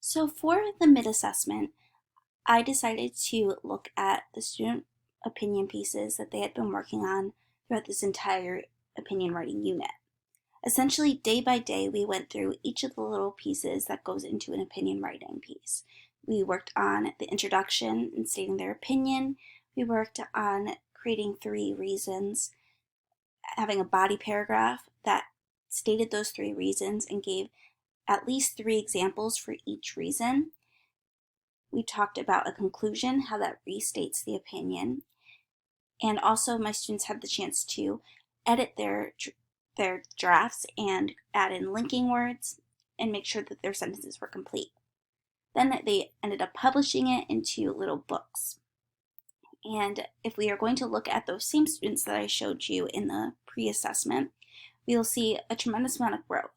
So for the mid-assessment, I decided to look at the student opinion pieces that they had been working on throughout this entire opinion writing unit. Essentially, day by day, we went through each of the little pieces that goes into an opinion writing piece. We worked on the introduction and stating their opinion. We worked on creating 3 reasons, having a body paragraph that stated those 3 reasons and gave at least 3 examples for each reason. We talked about a conclusion, how that restates the opinion. And also my students had the chance to edit their drafts and add in linking words and make sure that their sentences were complete. Then they ended up publishing it into little books. And if we are going to look at those same students that I showed you in the pre-assessment, we will see a tremendous amount of growth.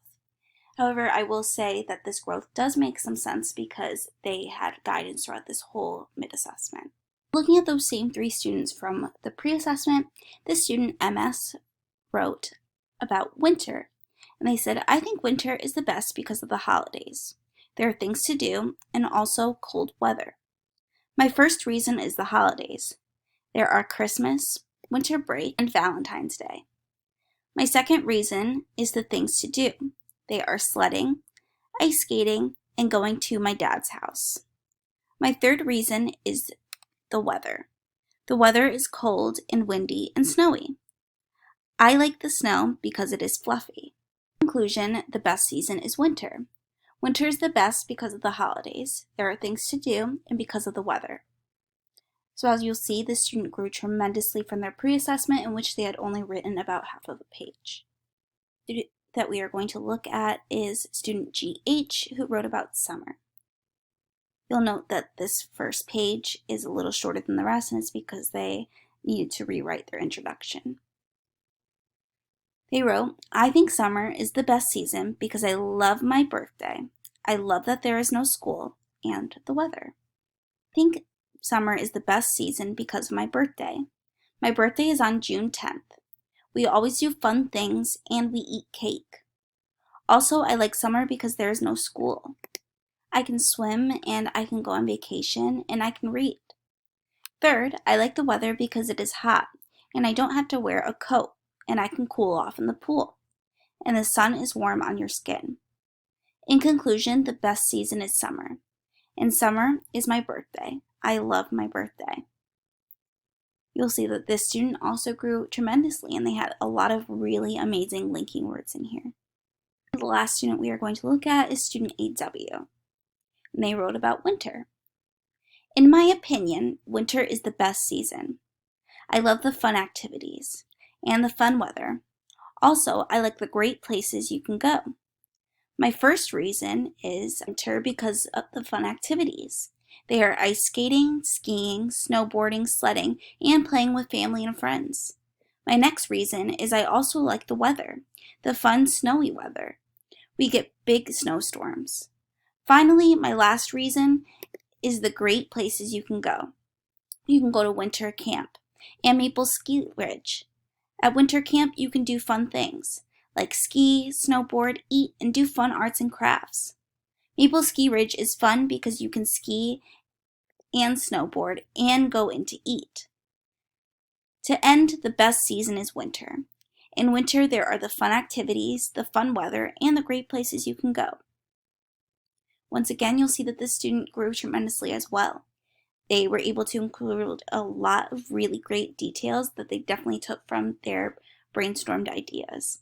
However, I will say that this growth does make some sense because they had guidance throughout this whole mid-assessment. Looking at those same 3 students from the pre-assessment, this student, MS, wrote about winter. And they said, I think winter is the best because of the holidays. There are things to do and also cold weather. My first reason is the holidays. There are Christmas, winter break, and Valentine's Day. My second reason is the things to do. They are sledding, ice skating, and going to my dad's house. My third reason is the weather. The weather is cold and windy and snowy. I like the snow because it is fluffy. In conclusion, the best season is winter. Winter is the best because of the holidays. There are things to do and because of the weather. So as you'll see, the student grew tremendously from their pre-assessment in which they had only written about half of a page. That we are going to look at is student GH, who wrote about summer. You'll note that this first page is a little shorter than the rest, and it's because they needed to rewrite their introduction. They wrote, I think summer is the best season because I love my birthday. I love that there is no school and the weather. I think summer is the best season because of my birthday. My birthday is on June 10th. We always do fun things and we eat cake. Also, I like summer because there is no school. I can swim and I can go on vacation and I can read. Third, I like the weather because it is hot and I don't have to wear a coat and I can cool off in the pool. And the sun is warm on your skin. In conclusion, the best season is summer. And summer is my birthday. I love my birthday. You'll see that this student also grew tremendously and they had a lot of really amazing linking words in here. The last student we are going to look at is student AW. And they wrote about winter. In my opinion, winter is the best season. I love the fun activities and the fun weather. Also, I like the great places you can go. My first reason is winter because of the fun activities. They are ice skating, skiing, snowboarding, sledding, and playing with family and friends. My next reason is I also like the weather, the fun snowy weather. We get big snowstorms. Finally, my last reason is the great places you can go. You can go to winter camp and Maple Ski Ridge. At winter camp, you can do fun things like ski, snowboard, eat, and do fun arts and crafts. Maple Ski Ridge is fun because you can ski and snowboard and go in to eat. To end, the best season is winter. In winter, there are the fun activities, the fun weather, and the great places you can go. Once again, you'll see that this student grew tremendously as well. They were able to include a lot of really great details that they definitely took from their brainstormed ideas.